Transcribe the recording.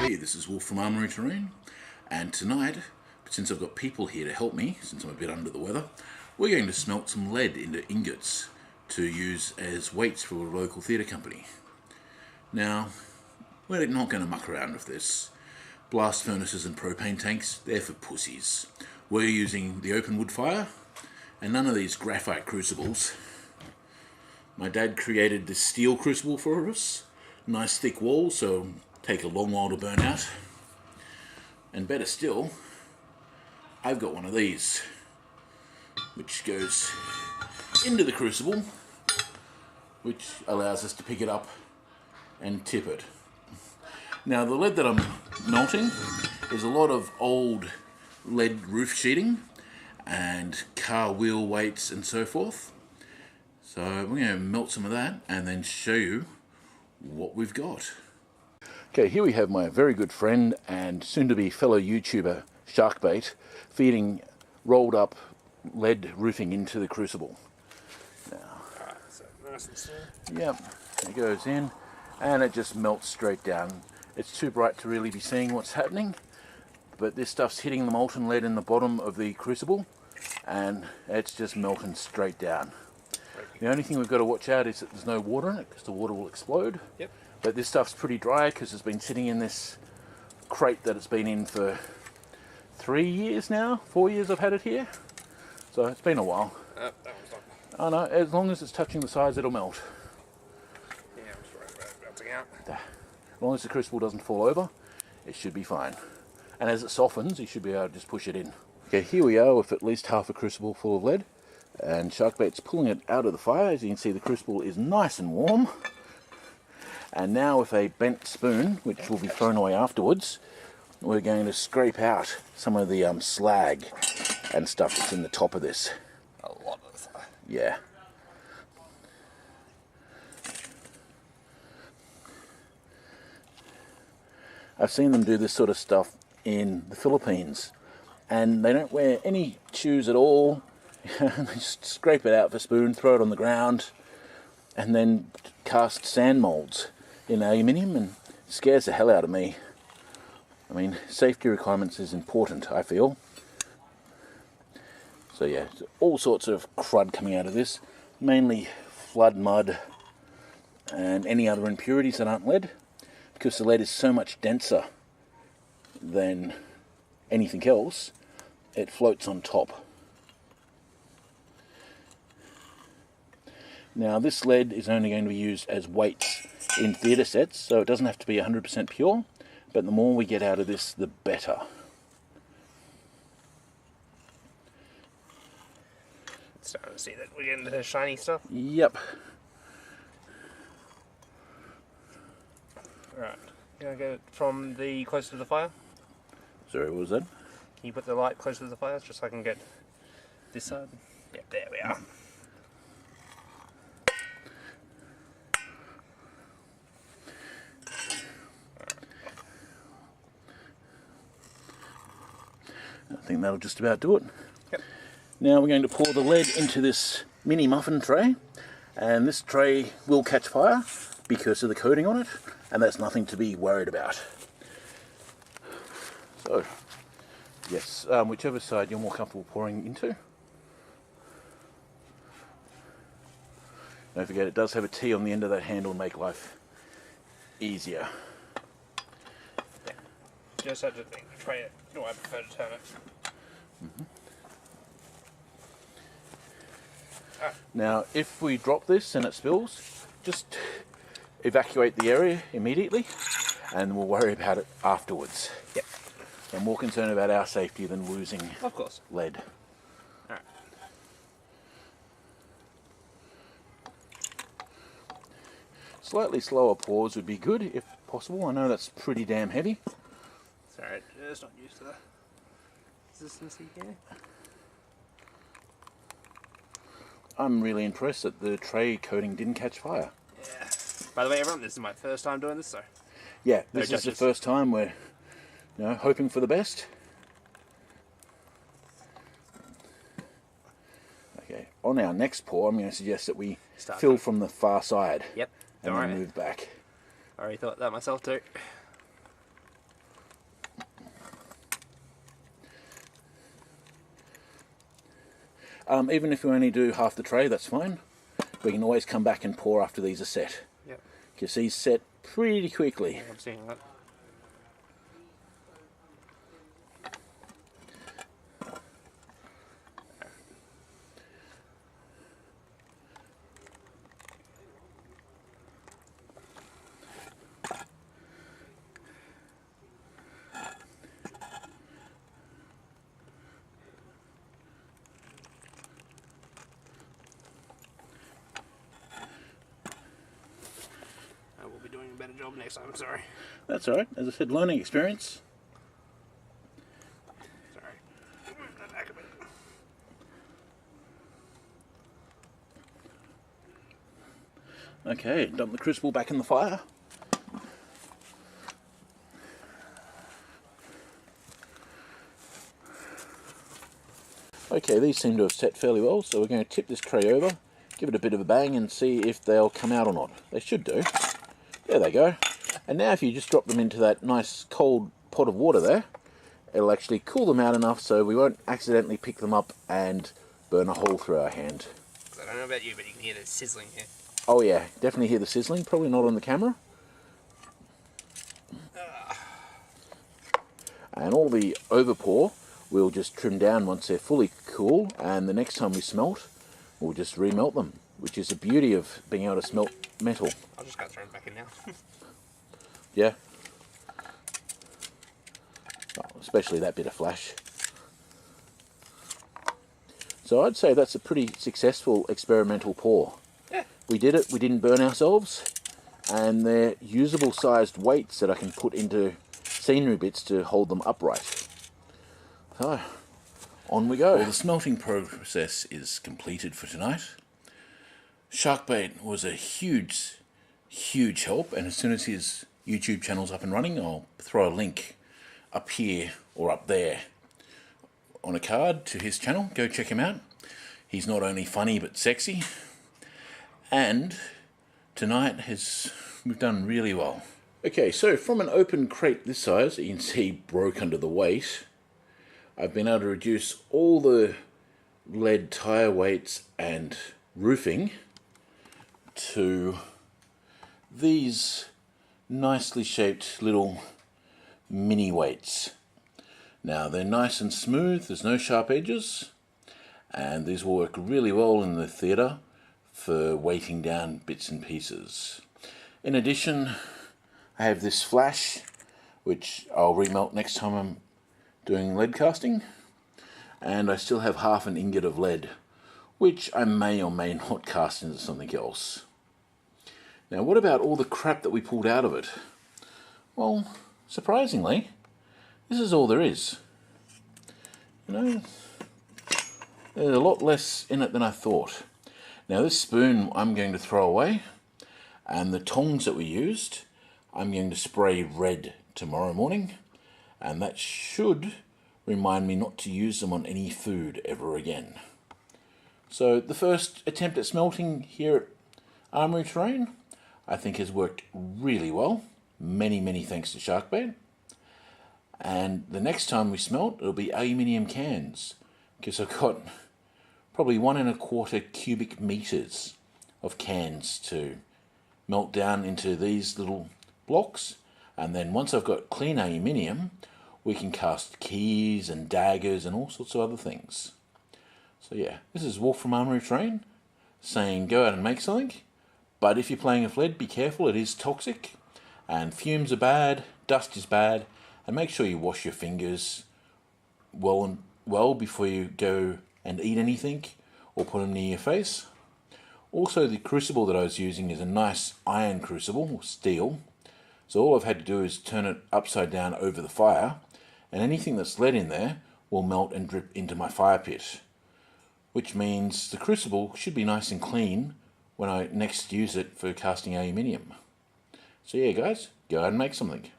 Hey, this is Wolf from Armoury-Terrain, and tonight, since I've got people here to help me, since I'm a bit under the weather, we're going to smelt some lead into ingots to use as weights for a local theatre company. Now, we're not going to muck around with this. Blast furnaces and propane tanks, they're for pussies. We're using the open wood fire, and none of these graphite crucibles. My dad created this steel crucible for us, nice thick wall, so it'll take a long while to burn out. And better still, I've got one of these, which goes into the crucible, which allows us to pick it up and tip it. Now the lead that I'm melting is a lot of old lead roof sheeting and car wheel weights and so forth. So we're going to melt some of that and then show you what we've got. Okay, here we have my very good friend and soon-to-be fellow YouTuber Sharkbait feeding rolled up lead roofing into the crucible. Now, so nice and slow. yep, it goes in and it just melts straight down. It's too bright to really be seeing what's happening, but this stuff's hitting the molten lead in the bottom of the crucible and it's just melting straight down. The only thing we've got to watch out is that there's no water in it, because the water will explode. Yep. But this stuff's pretty dry because it's been sitting in this crate that it's been in for 3 years now. 4 years I've had it here. So it's been a while. That one's done. I know, as long as it's touching the sides it'll melt. Yeah, I'm just worried about it melting out. As long as the crucible doesn't fall over, it should be fine. And as it softens, you should be able to just push it in. Okay, here we are with at least half a crucible full of lead. And Sharkbait's pulling it out of the fire. As you can see, the crucible is nice and warm. And now with a bent spoon, which will be thrown away afterwards, we're going to scrape out some of the slag and stuff that's in the top of this. A lot of stuff. Yeah. I've seen them do this sort of stuff in the Philippines, and they don't wear any shoes at all. They just scrape it out with a spoon, throw it on the ground, and then cast sand molds in aluminium, and it scares the hell out of me. I mean, safety requirements is important, I feel. So yeah, all sorts of crud coming out of this, mainly flood mud and any other impurities that aren't lead, because the lead is so much denser than anything else, it floats on top. Now this lead is only going to be used as weights in theatre sets, so it doesn't have to be 100% pure, but the more we get out of this, the better. Starting to see that we're getting the shiny stuff. Yep. Right. You gonna go from the closer to the fire? Sorry, what was that? Can you put the light closer to the fire just so I can get this side? Yep, there we are. I think that'll just about do it. Yep. Now we're going to pour the lead into this mini muffin tray, and this tray will catch fire because of the coating on it, and that's nothing to be worried about. So, yes, whichever side you're more comfortable pouring into. Don't forget it does have a T on the end of that handle to make life easier. Yeah. Just have to try it. No, I prefer to turn it. Mm-hmm. Now, if we drop this and it spills, just evacuate the area immediately, and we'll worry about it afterwards. Yep. I'm more concerned about our safety than losing Of course. lead. Alright. Slightly slower pours would be good if possible. I know that's pretty damn heavy. Sorry, just not used to the consistency here. I'm really impressed that the tray coating didn't catch fire. Yeah. By the way, everyone, this is my first time doing this, so. Yeah, No this is the judges. first time we're hoping for the best. Okay, on our next pour, I'm going to suggest that we fill from the far side. Yep. And Don't then worry. move back. I already thought that myself too. Even if we only do half the tray, that's fine. We can always come back and pour after these are set. Yep. Because these set pretty quickly. Yeah, I'm seeing that. I will be doing a better job next time, sorry. That's alright. As I said, learning experience. Sorry. Move that back a bit. Okay, dump the crucible back in the fire. Okay, these seem to have set fairly well, so we're going to tip this tray over, give it a bit of a bang and see if they'll come out or not. They should do. There they go. And now if you just drop them into that nice cold pot of water there, it'll actually cool them out enough so we won't accidentally pick them up and burn a hole through our hand. I don't know about you, but you can hear the sizzling here. Oh yeah, definitely hear the sizzling, probably not on the camera. And all the overpour we'll just trim down once they're fully cool, and the next time we smelt, we'll just remelt them, which is the beauty of being able to smelt metal. I'll just go throw it back in now. Yeah. Oh, especially that bit of flash. So I'd say that's a pretty successful experimental pour. Yeah. We did it, we didn't burn ourselves, and they're usable sized weights that I can put into scenery bits to hold them upright. So, on we go. Well, the smelting process is completed for tonight. Sharkbait was a huge help, and as soon as his YouTube channel's up and running, I'll throw a link up here or up there on a card to his channel. Go check him out. He's not only funny but sexy, and tonight we've done really well. Okay, so from an open crate this size, you can see broke under the weight, I've been able to reduce all the lead tyre weights and roofing to these nicely shaped little mini weights. Now they're nice and smooth, there's no sharp edges, and these will work really well in the theatre for weighting down bits and pieces. In addition, I have this flash, which I'll remelt next time I'm doing lead casting, and I still have half an ingot of lead, which I may or may not cast into something else. Now, what about all the crap that we pulled out of it? Well, surprisingly, this is all there is. You know, there's a lot less in it than I thought. Now, this spoon I'm going to throw away, and the tongs that we used, I'm going to spray red tomorrow morning, and that should remind me not to use them on any food ever again. So the first attempt at smelting here at Armoury-Terrain, I think has worked really well. Many thanks to Sharkbait. And the next time we smelt, it'll be aluminium cans, because I've got probably 1¼ cubic meters of cans to melt down into these little blocks. And then once I've got clean aluminium, we can cast keys and daggers and all sorts of other things. So yeah, this is Wolf from Armoury-Terrain saying go out and make something, but if you're playing with lead, be careful, it is toxic, and fumes are bad, dust is bad, and make sure you wash your fingers well before you go and eat anything or put them near your face. Also, the crucible that I was using is a nice iron crucible, or steel, so all I've had to do is turn it upside down over the fire, and anything that's lead in there will melt and drip into my fire pit, which means the crucible should be nice and clean when I next use it for casting aluminium. So yeah guys, go out and make something.